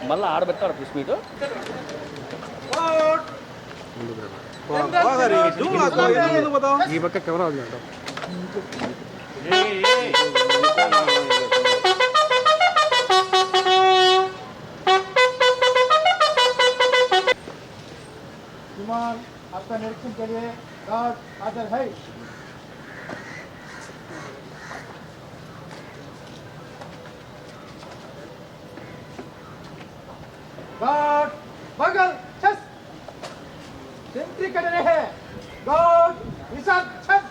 మళ్ళీ ఆడబెట్టాడు press meet ఈ పక్క కెమెరా आपका निरीक्षण के लिए गार्ड हाजिर है। गार्ड बगल छस सेंट्री कर रहे हैं। गार्ड निशान छस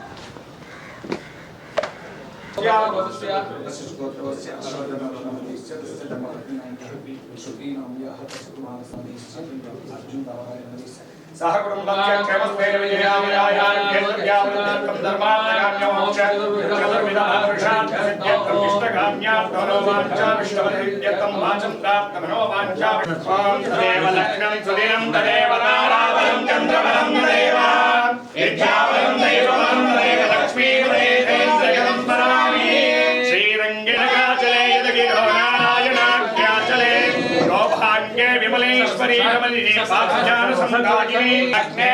विमलेश्वरी कमलिनी साक्षान संगाजिनी लक्ष्मे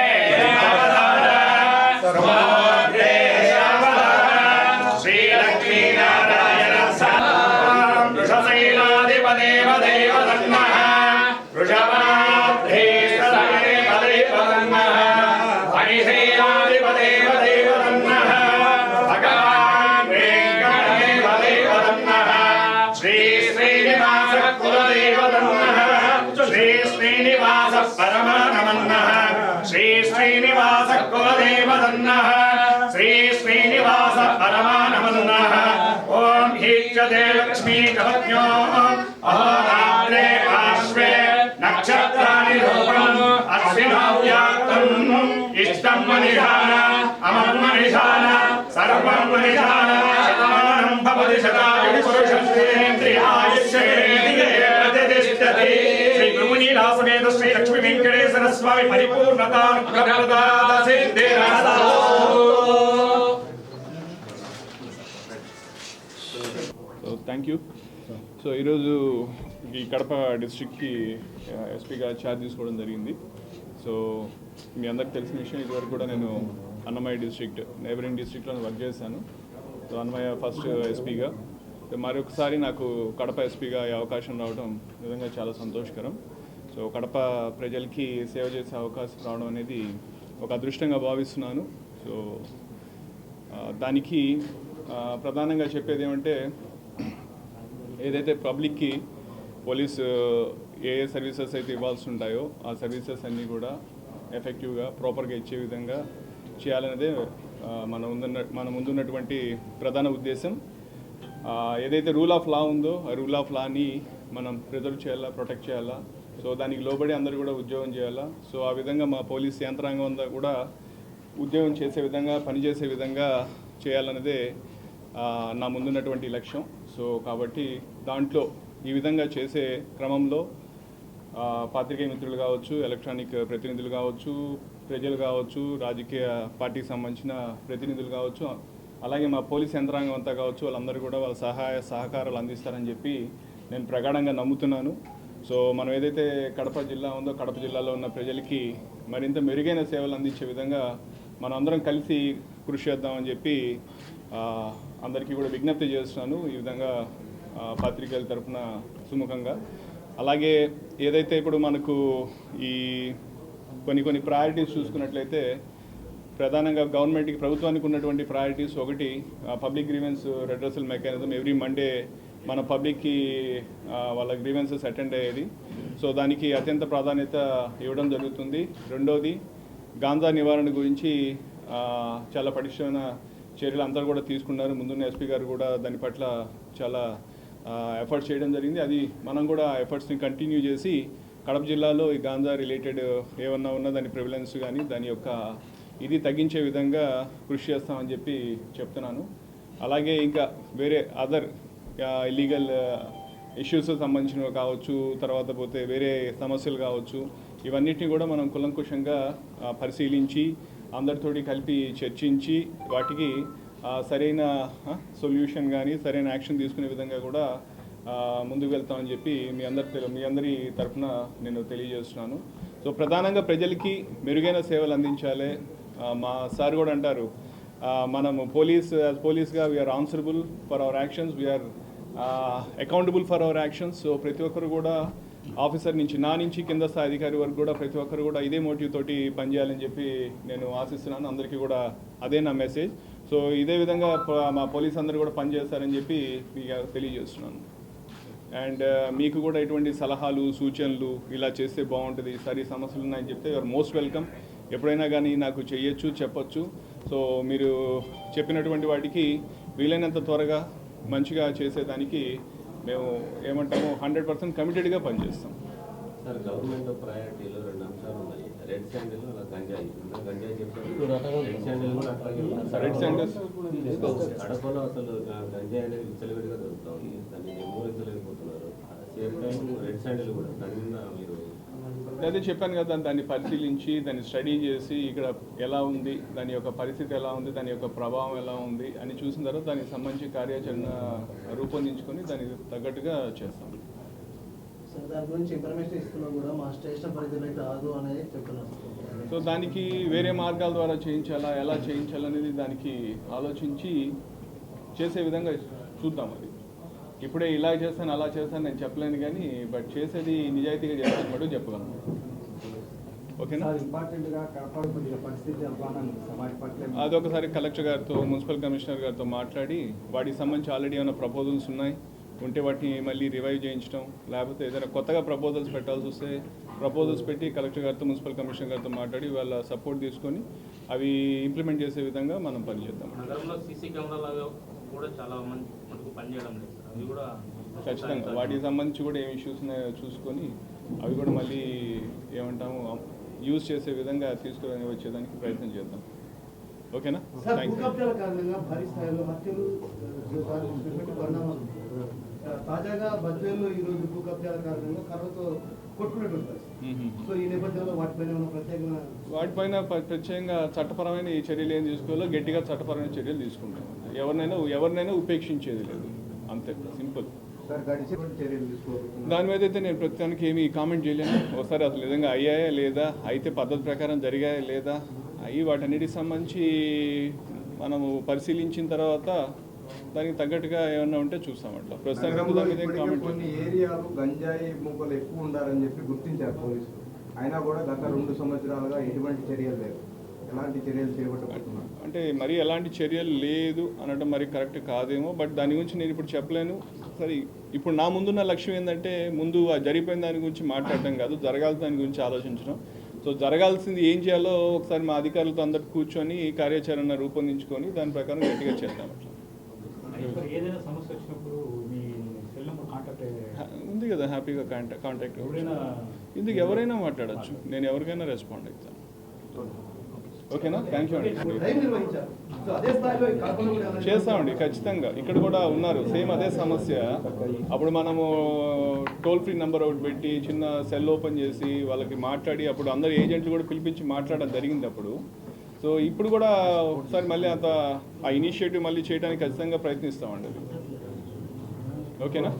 सर्वभद्रे श्री लक्ष्मी नारायण साम वृषशैलाधिपदेव देवदन्नः वृषभाधीश्वरेव देवदन्नः अनिशैलाधिपदेव देवदन्नः भगवान् वेङ्कटेव देवदन्नः श्री श्रीनिवास कुलदेवदन्नः श्री श्रीनिवास परमानमन्नः श्री श्रीनिवास कुलदेवदन्नः श्री श्रीनिवास परमानमन्नः ओम हीच्यते लक्ष्मी कवज्ञो अहोरात्रे पार्श्वे नक्षत्राणि रूपम् अश्विनौ व्याप्तम् इष्टं मनिधान अमं मनिधान सर्वं मनिधान शतमानं भवति शतायुः पुरुषस्येन्द्रियायुष्येन्द्रिये प्रतिष्ठति श्री गुरुमुनीलासमेत श्री लक्ष्मी वेंकटेश्वर स्वामी परिपूर्णतानुग्रहप्रदाता सिद्धिरस्तु। Thank you. సో ఈరోజు ఈ కడప డిస్ట్రిక్ట్కి ఎస్పీగా ఛార్జ్ తీసుకోవడం జరిగింది. సో మీ అందరికి తెలిసిన విషయం, ఇదివరకు కూడా నేను అన్నమయ్య డిస్ట్రిక్ట్ నైబరింగ్ డిస్ట్రిక్ట్లో వర్క్ చేశాను. సో అన్నమయ్య ఫస్ట్ ఎస్పీగా, మరొకసారి నాకు కడప ఎస్పీగా ఈ అవకాశం రావడం నిజంగా చాలా సంతోషకరం. సో కడప ప్రజలకి సేవ చేసే అవకాశం రావడం అనేది ఒక అదృష్టంగా భావిస్తున్నాను. సో దానికి ప్రధానంగా చెప్పేది ఏమంటే, ఏదైతే పబ్లిక్కి పోలీసు ఏ సర్వీసెస్ అయితే ఇవ్వాల్సి ఉంటాయో ఆ సర్వీసెస్ అన్నీ కూడా ఎఫెక్టివ్గా ప్రాపర్గా ఇచ్చే విధంగా చేయాలనేదే మన ముందున్నటువంటి ప్రధాన ఉద్దేశం. ఏదైతే రూల్ ఆఫ్ లా ఉందో ఆ రూల్ ఆఫ్ లాని మనం ప్రిజర్వ్ చేయాలా, ప్రొటెక్ట్ చేయాలా. సో దానికి లోబడి అందరూ కూడా ఉద్యోగం చేయాలా. సో ఆ విధంగా మా పోలీస్ యంత్రాంగం అంతా కూడా ఉద్యోగం చేసే విధంగా, పనిచేసే విధంగా చేయాలన్నదే నా ముందున్నటువంటి లక్ష్యం. సో కాబట్టి దాంట్లో ఈ విధంగా చేసే క్రమంలో పాత్రికేయ మిత్రులు కావచ్చు, ఎలక్ట్రానిక్ ప్రతినిధులు కావచ్చు, ప్రజలు కావచ్చు, రాజకీయ పార్టీకి సంబంధించిన ప్రతినిధులు కావచ్చు, అలాగే మా పోలీస్ యంత్రాంగం అంతా కావచ్చు, వాళ్ళందరూ కూడా వాళ్ళ సహాయ సహకారాలు అందిస్తారని చెప్పి నేను ప్రగాఢంగా నమ్ముతున్నాను. సో మనం ఏదైతే కడప జిల్లా ఉందో, కడప జిల్లాలో ఉన్న ప్రజలకి మరింత మెరుగైన సేవలు అందించే విధంగా మనం అందరం కలిసి కృషి చేద్దామని చెప్పి అందరికీ కూడా విజ్ఞప్తి చేస్తున్నాను, ఈ విధంగా పత్రికల తరఫున సుముఖంగా. అలాగే ఏదైతే ఇప్పుడు మనకు ఈ కొన్ని ప్రయారిటీస్ చూసుకున్నట్లయితే, ప్రధానంగా గవర్నమెంట్కి, ప్రభుత్వానికి ఉన్నటువంటి ప్రయారిటీస్ ఒకటి public grievance redressal mechanism. Every Monday మన పబ్లిక్కి వాళ్ళ గ్రీవెన్సెస్ అటెండ్ అయ్యేది. సో దానికి అత్యంత ప్రాధాన్యత ఇవ్వడం జరుగుతుంది. రెండోది గాంజా నివారణ గురించి చాలా పటిష్టమైన చర్యలు అందరూ కూడా తీసుకున్నారు. ముందున్న ఎస్పీ గారు కూడా దాని పట్ల చాలా ఎఫర్ట్స్ చేయడం జరిగింది. అది మనం కూడా ఎఫర్ట్స్ని కంటిన్యూ చేసి కడప జిల్లాలో ఈ గాంజా రిలేటెడ్ ఏమన్నా ఉన్నా దాని ప్రివిలెన్స్ కానీ దాని యొక్క ఇది తగ్గించే విధంగా కృషి చేస్తామని చెప్పి చెప్తున్నాను. అలాగే ఇంకా వేరే అదర్ ఇల్లీగల్ ఇష్యూస్ సంబంధించినవి కావచ్చు, తర్వాత పోతే వేరే సమస్యలు కావచ్చు, ఇవన్నిటిని కూడా మనం కులంకుశంగా పరిశీలించి అందరితోటి కలిపి చర్చించి వాటికి సరైన సొల్యూషన్ కానీ సరైన యాక్షన్ తీసుకునే విధంగా కూడా ముందుకు వెళ్తామని చెప్పి మీ అందరి తరఫున నేను తెలియజేస్తున్నాను. సో ప్రధానంగా ప్రజలకి మెరుగైన సేవలు అందించాలి. మా సార్ కూడా అంటారు, మనము పోలీస్గా we are answerable for our actions, we are accountable for our actions. So ప్రతి ఒక్కరు కూడా ఆఫీసర్ నుంచి నా నుంచి కింద స్థాయి అధికారి వరకు కూడా ప్రతి ఒక్కరు కూడా ఇదే మోటివ్ తోటి పనిచేయాలని చెప్పి నేను ఆశిస్తున్నాను. అందరికీ కూడా అదే నా మెసేజ్. సో ఇదే విధంగా మా పోలీస్ అందరూ కూడా పనిచేస్తారని చెప్పి మీకు తెలియజేస్తున్నాను. అండ్ మీకు కూడా ఎటువంటి సలహాలు సూచనలు ఇలా చేస్తే బాగుంటుంది, సరే సమస్యలు ఉన్నాయని చెప్తే యూఆర్ మోస్ట్ వెల్కమ్. ఎప్పుడైనా కానీ నాకు చెయ్యొచ్చు, చెప్పొచ్చు. సో మీరు చెప్పినటువంటి వాటికి వీలైనంత త్వరగా మంచిగా చేసేదానికి మేము ఏమంటాము 100% కమిటెడ్గా పనిచేస్తాం. సార్, గవర్నమెంట్ ప్రయారిటీలో 2 అంశాలు ఉన్నాయి. రెడ్ శాండిల్, గంజాయి. గంజాయి చెప్తారు, రెడ్ శాండిల్ కూడా అట్లాగే. రెడ్ శాండిల్స్ కడపలో అసలు గంజాయి అనేది విచ్చలవిడిగా దొరుకుతా ఉంది, దాన్ని నిర్మూలించలేకపోతున్నారు. సేమ్ టైం రెడ్ శాండిల్ కూడా దాని మీద మీరు అదే చెప్పాను కదా, దాన్ని పరిశీలించి దాన్ని స్టడీ చేసి ఇక్కడ ఎలా ఉంది, దాని యొక్క పరిస్థితి ఎలా ఉంది, దాని యొక్క ప్రభావం ఎలా ఉంది అని చూసిన తర్వాత దానికి సంబంధించి కార్యాచరణ రూపొందించుకొని దానికి తగ్గట్టుగా చేస్తాం. దాని గురించి ఇన్ఫర్మేషన్ ఇస్తున్నా కూడా మా స్టేషన్ పరిధిలో రాదు అనేది చెప్తున్నారు. సో దానికి వేరే మార్గాల ద్వారా చేయించాలా, ఎలా చేయించాలనేది దానికి ఆలోచించి చేసే విధంగా చూద్దాం. అది ఇప్పుడే ఇలా చేస్తాను అలా చేస్తాను నేను చెప్పలేను, కానీ బట్ చేసేది నిజాయితీగా చేస్తాను మటు చెప్పగలను. ఓకేనా? అది ఒకసారి కలెక్టర్ గారితో మున్సిపల్ కమిషనర్ గారితో మాట్లాడి వాటికి సంబంధించి ఆల్రెడీ ఏమైనా ప్రపోజల్స్ ఉన్నాయి ఉంటే వాటిని మళ్ళీ రివైవ్ చేయించడం, లేకపోతే ఏదైనా కొత్తగా ప్రపోజల్స్ పెట్టాల్సి వస్తే ప్రపోజల్స్ పెట్టి కలెక్టర్ గారితో మున్సిపల్ కమిషనర్ గారితో మాట్లాడి వాళ్ళ సపోర్ట్ తీసుకొని అవి ఇంప్లిమెంట్ చేసే విధంగా మనం పనిచేద్దాం. నగరంలో సీసీ కెమెరాలు కూడా చాలా మనకు పనిచేయడం లేదు సార్, అవి కూడా ఖచ్చితంగా వాటికి సంబంధించి కూడా ఏం ఇష్యూస్ ఉన్నాయో చూసుకొని అవి కూడా మళ్ళీ ఏమంటాము యూజ్ చేసే విధంగా తీసుకుని వచ్చేదానికి ప్రయత్నం చేద్దాం. ఓకేనా? Thank you. కారణంగా భారీ స్థాయిలో హత్యలు పరిణామాలు. తాజాగా బద్వేల్లో ఈరోజు భూ కబ్జాల కారణంగా కర్రతో కొట్టుకున్నట్టు. సో ఈ నేపథ్యంలో వాటిపైన ప్రత్యేకంగా చట్టపరమైన ఈ చర్యలు ఏం తీసుకోవాలో గట్టిగా చట్టపరమైన చర్యలు తీసుకుంటాం. ఎవరినైనా ఉపేక్షించేది లేదు, అంతే సింపుల్. దాని మీద అయితే నేను ప్రస్తుతానికి ఏమీ కామెంట్ చేయలేను. ఒకసారి అసలు నిజంగా అయ్యాయా లేదా, అయితే పద్ధతి ప్రకారం జరిగాయా లేదా, అవి వాటన్నిటికి సంబంధించి మనము పరిశీలించిన తర్వాత దానికి తగ్గట్టుగా ఏమన్నా ఉంటే చూస్తాం. అట్లా ప్రస్తుతానికి కొన్ని ఏరియాలు గంజాయి ముక్కలు ఎక్కువ ఉండాలని చెప్పి గుర్తించారు పోలీసులు. అయినా కూడా గత 2 సంవత్సరాలుగా ఎటువంటి చర్యలు లేవు. ఎలాంటి చర్యలు చేపట్టబోతున్నారు అంటే మరి ఎలాంటి చర్యలు లేదు అనడం మరి కరెక్ట్ కాదేమో, బట్ దాని గురించి నేను ఇప్పుడు చెప్పలేను. సరే, ఇప్పుడు నా ముందున్న లక్ష్యం ఏంటంటే ముందు జరిగిపోయిన దాని గురించి మాట్లాడడం కాదు, జరగాల్సిన దాని గురించి ఆలోచించడం. సో జరగాల్సింది ఏం చేయాలో ఒకసారి మా అధికారులతో అందరు కూర్చొని కార్యాచరణ రూపొందించుకొని దాని ప్రకారం గట్టిగా చేద్దాం. ఏదైనా సమస్య వచ్చినప్పుడు మీ సెల్ నెంబర్ కాంటాక్ట్ ఉంది కదా, హ్యాపీగా కాంటాక్ట్ ఇందుకు ఎవరైనా మాట్లాడచ్చు, నేను ఎవరికైనా రెస్పాండ్ అవుతాను. ఓకేనా? థ్యాంక్ యూ అండి. చేస్తామండి ఖచ్చితంగా. ఇక్కడ కూడా ఉన్నారు సేమ్ అదే సమస్య. అప్పుడు మనము టోల్ ఫ్రీ నెంబర్ ఒకటి పెట్టి చిన్న సెల్ ఓపెన్ చేసి వాళ్ళకి మాట్లాడి అప్పుడు అందరు ఏజెంట్లు కూడా పిలిపించి మాట్లాడడం జరిగింది అప్పుడు. సో ఇప్పుడు కూడా ఒకసారి మళ్ళీ ఆ ఇనిషియేటివ్ మళ్ళీ చేయడానికి ఖచ్చితంగా ప్రయత్నిస్తామండి. అది ఓకేనా?